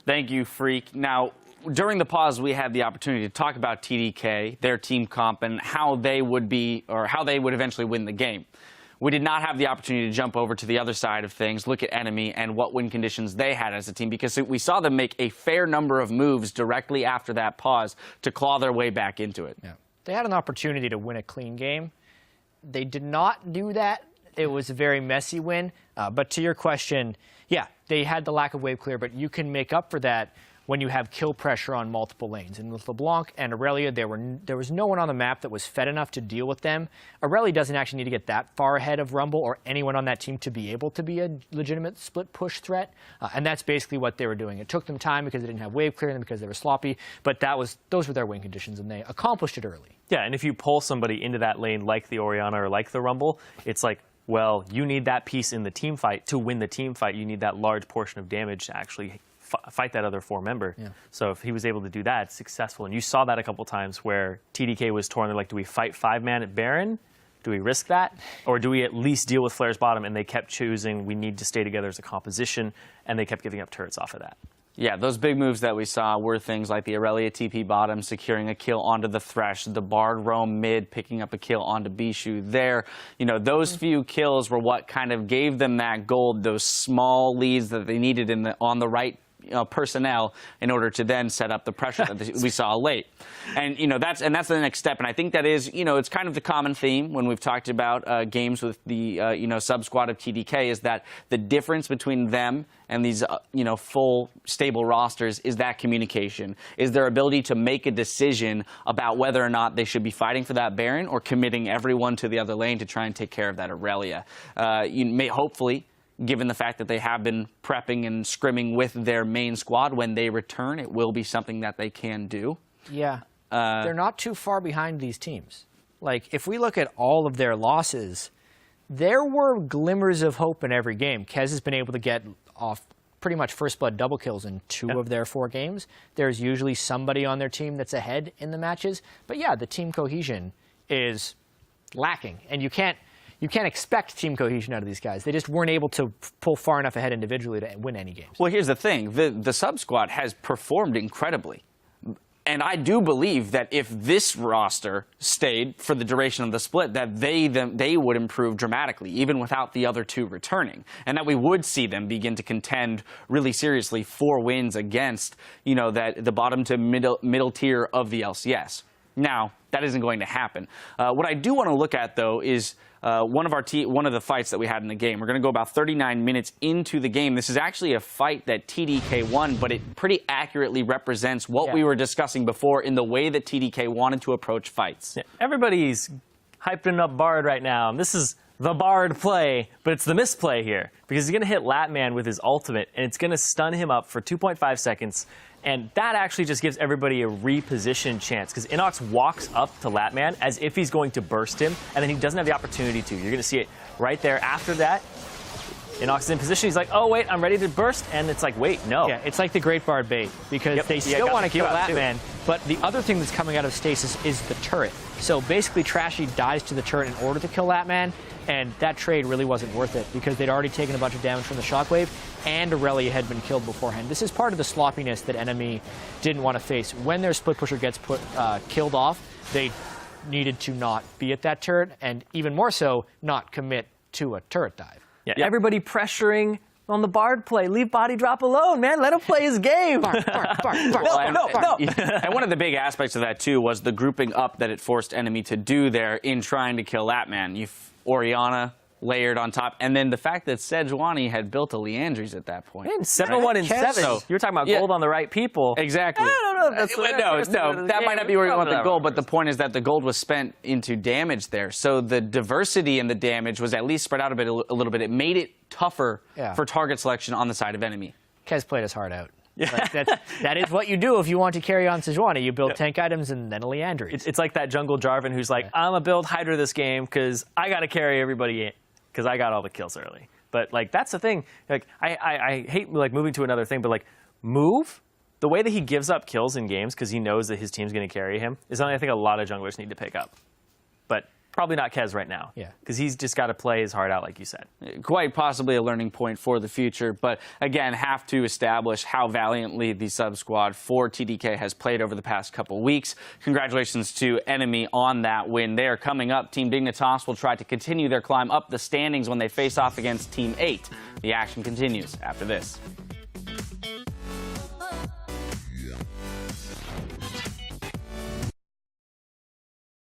Thank you, Freak. Now, during the pause, we had the opportunity to talk about TDK, their team comp, and how they would eventually win the game. We did not have the opportunity to jump over to the other side of things, look at Enemy and what win conditions they had as a team, because we saw them make a fair number of moves directly after that pause to claw their way back into it. Yeah. They had an opportunity to win a clean game. They did not do that. It was a very messy win. But to your question, yeah, they had the lack of wave clear, but you can make up for that when you have kill pressure on multiple lanes. And with LeBlanc and Aurelia, there was no one on the map that was fed enough to deal with them. Aurelia doesn't actually need to get that far ahead of Rumble or anyone on that team to be able to be a legitimate split push threat. And that's basically what they were doing. It took them time because they didn't have wave clear and because they were sloppy, but those were their win conditions, and they accomplished it early. Yeah, and if you pull somebody into that lane like the Orianna or like the Rumble, it's like, well, you need that piece in the team fight to win the team fight. You need that large portion of damage to actually fight that other member. Yeah. So if he was able to do that, it's successful. And you saw that a couple times where TDK was torn. They're like, do we fight 5-man at Baron? Do we risk that? Or do we at least deal with Flare's bottom? And they kept choosing, we need to stay together as a composition, and they kept giving up turrets off of that. Yeah, those big moves that we saw were things like the Aurelia TP bottom, securing a kill onto the Thresh, the Bard roam mid, picking up a kill onto Bishu there. You know, those few kills were what kind of gave them that gold, those small leads that they needed on the right personnel in order to then set up the pressure that we saw late. And, you know, that's the next step. And I think that is, you know, it's kind of the common theme when we've talked about games with the, sub-squad of TDK, is that the difference between them and these, full stable rosters is that communication, is their ability to make a decision about whether or not they should be fighting for that Baron or committing everyone to the other lane to try and take care of that Aurelia. You may hopefully, given the fact that they have been prepping and scrimming with their main squad, when they return, it will be something that they can do. Yeah. They're not too far behind these teams. Like, if we look at all of their losses, there were glimmers of hope in every game. Kez has been able to get off pretty much first blood double kills in 2 of their 4 games. There's usually somebody on their team that's ahead in the matches. But yeah, the team cohesion is lacking, and you can't expect team cohesion out of these guys. They just weren't able to pull far enough ahead individually to win any games. Well, here's the thing. The sub-squad has performed incredibly. And I do believe that if this roster stayed for the duration of the split, that they would improve dramatically, even without the other 2 returning. And that we would see them begin to contend really seriously for wins against, the bottom to middle tier of the LCS. Now, that isn't going to happen. What I do want to look at, though, is one of the fights that we had in the game. We're going to go about 39 minutes into the game. This is actually a fight that TDK won, but it pretty accurately represents what we were discussing before in the way that TDK wanted to approach fights. Yeah, everybody's hyping up Bard right now. This is the Bard play, but it's the misplay here, because he's going to hit Latman with his ultimate, and it's going to stun him up for 2.5 seconds. And that actually just gives everybody a reposition chance, because Inox walks up to Latman as if he's going to burst him, and then he doesn't have the opportunity to. You're going to see it right there. After that, Inox is in position. He's like, oh, wait, I'm ready to burst. And it's like, wait, no. Yeah, it's like the Great Bard bait, because they still want to kill Latman. But the other thing that's coming out of stasis is the turret. So basically, Trashy dies to the turret in order to kill Latman. And that trade really wasn't worth it, because they'd already taken a bunch of damage from the shockwave, and Aurelia had been killed beforehand. This is part of the sloppiness that Enemy didn't want to face. When their split pusher gets killed off, they needed to not be at that turret, and even more so, not commit to a turret dive. Yeah, everybody pressuring on the Bard play. Leave Body Drop alone, man. Let him play his game. Bard. No. And one of the big aspects of that, too, was the grouping up that it forced Enemy to do there in trying to kill Latman. Orianna layered on top, and then the fact that Sejuani had built a Leandries at that point. 7-1 and 7. So, you were talking about gold on the right people. Exactly. No. That might not be where you want the gold, but the point is that the gold was spent into damage there. So the diversity in the damage was at least spread out a little bit. It made it tougher for target selection on the side of Enemy. Kez played his heart out. Like that is what you do if you want to carry on Sejuani. You build tank items and then a Leandries. It's like that jungle Jarvan who's like, I'm going to build Hydra this game because I got to carry everybody in because I got all the kills early. But, like, that's the thing. Like, I hate, like, moving to another thing, but, like, move, the way that he gives up kills in games because he knows that his team's going to carry him is something I think a lot of junglers need to pick up. But Probably not Kez right now. Yeah. Because he's just got to play his heart out, like you said. Quite possibly a learning point for the future, but again, have to establish how valiantly the sub squad for TDK has played over the past couple weeks. Congratulations to Enemy on that win there. Coming up, Team Dignitas will try to continue their climb up the standings when they face off against Team 8. The action continues after this.